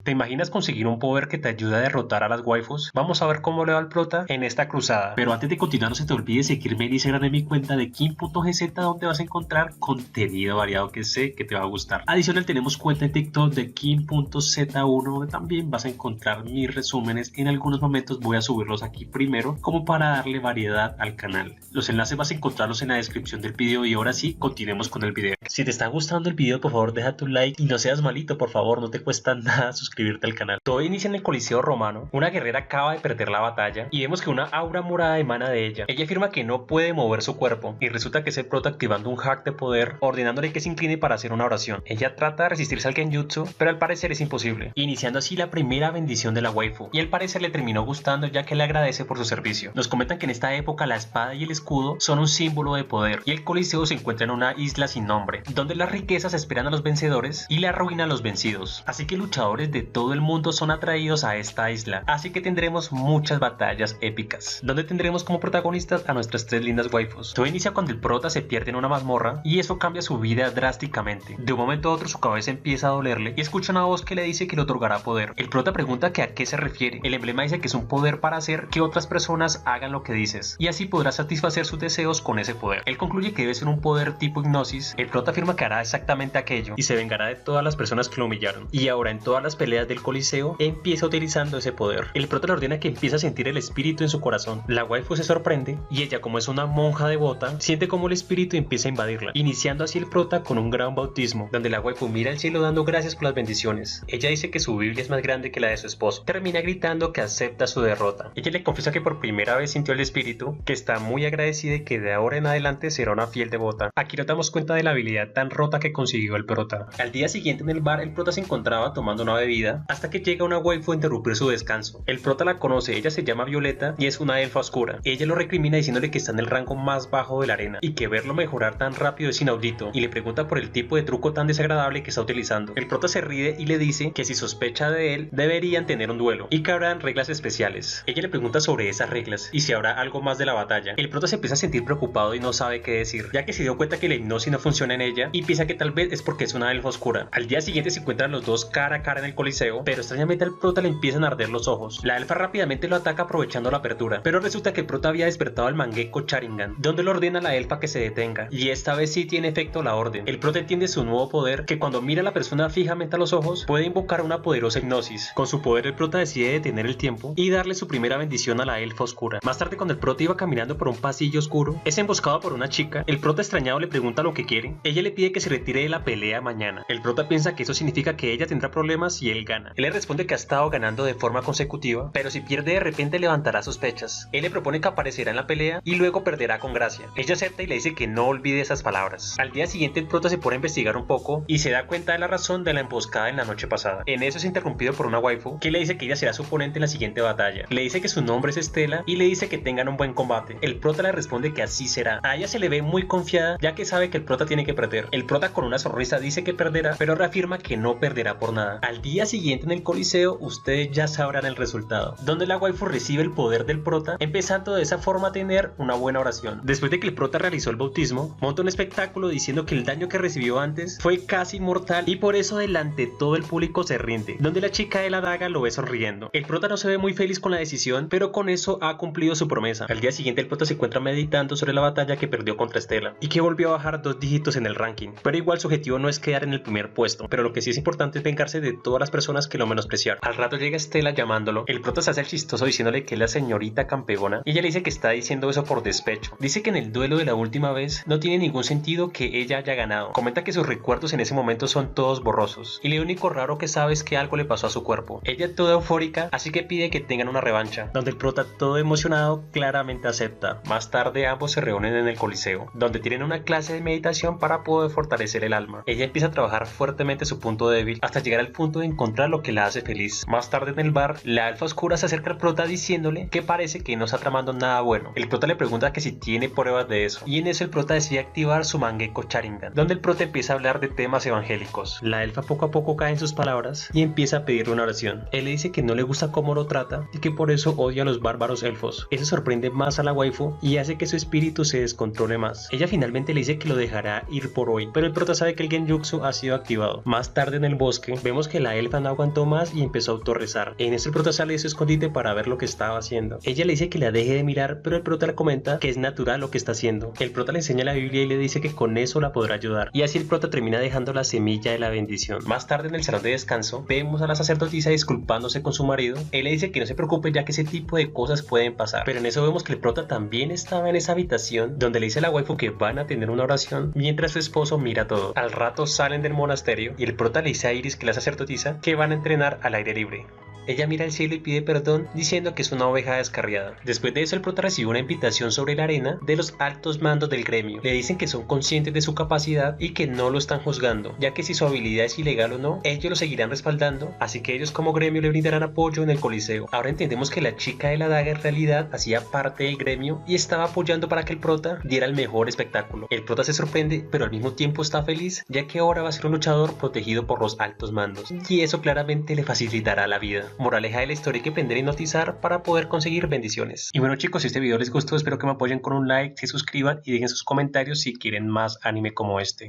¿Te imaginas conseguir un poder que te ayude a derrotar a las waifus? Vamos a ver cómo le va al prota en esta cruzada. Pero antes de continuar, no se te olvide seguirme en Instagram en mi cuenta de Kim.gz, donde vas a encontrar contenido variado que sé que te va a gustar. Adicional, tenemos cuenta en TikTok de Kim.z1, donde también vas a encontrar mis resúmenes. En algunos momentos voy a subirlos aquí primero, como para darle variedad al canal. Los enlaces vas a encontrarlos en la descripción del video y ahora sí, continuemos con el video. Si te está gustando el video, por favor deja tu like y no seas malito, por favor, no te cuesta nada suscribirte al canal. Todo inicia en el Coliseo Romano. Una guerrera acaba de perder la batalla y vemos que una aura morada emana de ella. Ella afirma que no puede mover su cuerpo y resulta que es el prota activando un hack de poder, ordenándole que se incline para hacer una oración. Ella trata de resistirse al genjutsu, pero al parecer es imposible, iniciando así la primera bendición de la waifu, y al parecer le terminó gustando ya que le agradece por su servicio. Nos comentan que en esta época la espada y el escudo son un símbolo de poder y el Coliseo se encuentra en una isla sin nombre, donde las riquezas esperan a los vencedores y la ruina a los vencidos. Así que luchadores de todo el mundo son atraídos a esta isla, así que tendremos muchas batallas épicas, donde tendremos como protagonistas a nuestras tres lindas waifus. Todo inicia cuando el prota se pierde en una mazmorra y eso cambia su vida drásticamente. De un momento a otro su cabeza empieza a dolerle y escucha una voz que le dice que le otorgará poder. El prota pregunta que a qué se refiere. El emblema dice que es un poder para hacer que otras personas hagan lo que dices y así podrá satisfacer sus deseos con ese poder. Él concluye que debe ser un poder tipo hipnosis. El prota afirma que hará exactamente aquello y se vengará de todas las personas que lo humillaron, y ahora en todas las peleas del Coliseo empieza utilizando ese poder. El prota le ordena que empiece a sentir el espíritu en su corazón. La waifu se sorprende y ella, como es una monja devota, siente como el espíritu empieza a invadirla, iniciando así el prota con un gran bautismo, donde la waifu mira al cielo dando gracias por las bendiciones. Ella dice que su Biblia es más grande que la de su esposo. Termina gritando que acepta su derrota. Ella le confiesa que por primera vez sintió el espíritu, que está muy agradecida y que de ahora en adelante será una fiel devota. Aquí nos damos cuenta de la habilidad tan rota que consiguió el prota. Al día siguiente en el bar, el prota se encontraba tomando una bebida hasta que llega una waifu a interrumpir su descanso. El prota la conoce, ella se llama Violeta y es una elfa oscura. Ella lo recrimina diciéndole que está en el rango más bajo de la arena y que verlo mejorar tan rápido es inaudito, y le pregunta por el tipo de truco tan desagradable que está utilizando. El prota se ríe y le dice que si sospecha de él deberían tener un duelo y que habrán reglas especiales. Ella le pregunta sobre esas reglas y si habrá algo más de la batalla. El prota se empieza a sentir preocupado y no sabe qué decir, ya que se dio cuenta que la hipnosis no funciona en ella y piensa que tal vez es porque es una elfa oscura. Al día siguiente se encuentran los dos cara a cara en el Coliseo, pero extrañamente al prota le empiezan a arder los ojos. La elfa rápidamente lo ataca aprovechando la apertura, pero resulta que el prota había despertado el Mangekyo Sharingan, donde le ordena a la elfa que se detenga, y esta vez sí tiene efecto la orden. El prota entiende su nuevo poder, que cuando mira a la persona fijamente a los ojos puede invocar una poderosa hipnosis. Con su poder el prota decide detener el tiempo y darle su primera bendición a la elfa oscura. Más tarde, cuando el prota iba caminando por un pasillo oscuro, es emboscado por una chica. El prota extrañado le pregunta lo que quiere. Ella le pide que se retire de la pelea mañana. El prota piensa que eso significa que ella tendrá problemas y él gana. Él le responde que ha estado ganando de forma consecutiva, pero si pierde de repente levantará sospechas. Él le propone que aparecerá en la pelea y luego perderá con gracia. Ella acepta y le dice que no olvide esas palabras. Al día siguiente el prota se pone a investigar un poco y se da cuenta de la razón de la emboscada en la noche pasada. En eso es interrumpido por una waifu que le dice que ella será su oponente en la siguiente batalla. Le dice que su nombre es Estela y le dice que tengan un buen combate. El prota le responde que así será. A ella se le ve muy confiada ya que sabe que el prota tiene que perder. El prota con una sonrisa dice que perderá, pero reafirma que no perderá por nada. Al día siguiente en el Coliseo ustedes ya sabrán el resultado, donde la waifu recibe el poder del prota, empezando de esa forma a tener una buena oración. Después de que el prota realizó el bautismo, monta un espectáculo diciendo que el daño que recibió antes fue casi mortal y por eso delante de todo el público se rinde, donde la chica de la daga lo ve sonriendo. El prota no se ve muy feliz con la decisión, pero con eso ha cumplido su promesa. Al día siguiente el prota se encuentra meditando sobre la batalla que perdió contra Estela y que volvió a bajar 2 dígitos en el ranking, pero igual su objetivo no es quedar en el primer puesto, pero lo que sí es importante es vengarse de todas las personas que lo menospreciaron. Al rato llega Estela llamándolo. El prota se hace el chistoso diciéndole que es la señorita campeona y ella le dice que está diciendo eso por despecho. Dice que en el duelo de la última vez no tiene ningún sentido que ella haya ganado. Comenta que sus recuerdos en ese momento son todos borrosos y lo único raro que sabe es que algo le pasó a su cuerpo. Ella toda eufórica, así que pide que tengan una revancha, donde el prota todo emocionado claramente acepta. Más tarde ambos se reúnen en el Coliseo, donde tienen una clase de meditación para poder fortalecer el alma. Ella empieza a trabajar fuertemente su punto débil hasta llegar al punto de encontrar lo que la hace feliz. Más tarde en el bar, la elfa oscura se acerca al prota diciéndole que parece que no está tramando nada bueno. El prota le pregunta que si tiene pruebas de eso, y en eso el prota decide activar su Mangekyo Sharingan, donde el prota empieza a hablar de temas evangélicos. La elfa poco a poco cae en sus palabras y empieza a pedirle una oración. Él le dice que no le gusta cómo lo trata y que por eso odia a los bárbaros elfos. Eso sorprende más a la waifu y hace que su espíritu se descontrole más. Ella finalmente le dice que lo dejará ir por hoy, pero el prota sabe que el genjutsu ha sido activado. Más tarde en el bosque, vemos que la elfa prota no aguantó más y empezó a autorrezar. En eso el prota sale de su escondite para ver lo que estaba haciendo. Ella le dice que la deje de mirar, pero el prota le comenta que es natural lo que está haciendo. El prota le enseña la Biblia y le dice que con eso la podrá ayudar. Y así el prota termina dejando la semilla de la bendición. Más tarde en el salón de descanso vemos a la sacerdotisa disculpándose con su marido. Él le dice que no se preocupe ya que ese tipo de cosas pueden pasar. Pero en eso vemos que el prota también estaba en esa habitación donde le dice a la waifu que van a tener una oración mientras su esposo mira todo. Al rato salen del monasterio y el prota le dice a Iris, que la sacerdotisa, que van a entrenar al aire libre. Ella mira al cielo y pide perdón diciendo que es una oveja descarriada. Después de eso el prota recibe una invitación sobre la arena de los altos mandos del gremio. Le dicen que son conscientes de su capacidad y que no lo están juzgando, ya que si su habilidad es ilegal o no, ellos lo seguirán respaldando, así que ellos como gremio le brindarán apoyo en el coliseo. Ahora entendemos que la chica de la daga en realidad hacía parte del gremio y estaba apoyando para que el prota diera el mejor espectáculo. El prota se sorprende, pero al mismo tiempo está feliz, ya que ahora va a ser un luchador protegido por los altos mandos, y eso claramente le facilitará la vida. Moraleja de la historia: hay que aprender a hipnotizar para poder conseguir bendiciones. Y bueno chicos, si este video les gustó, espero que me apoyen con un like, se suscriban y dejen sus comentarios si quieren más anime como este.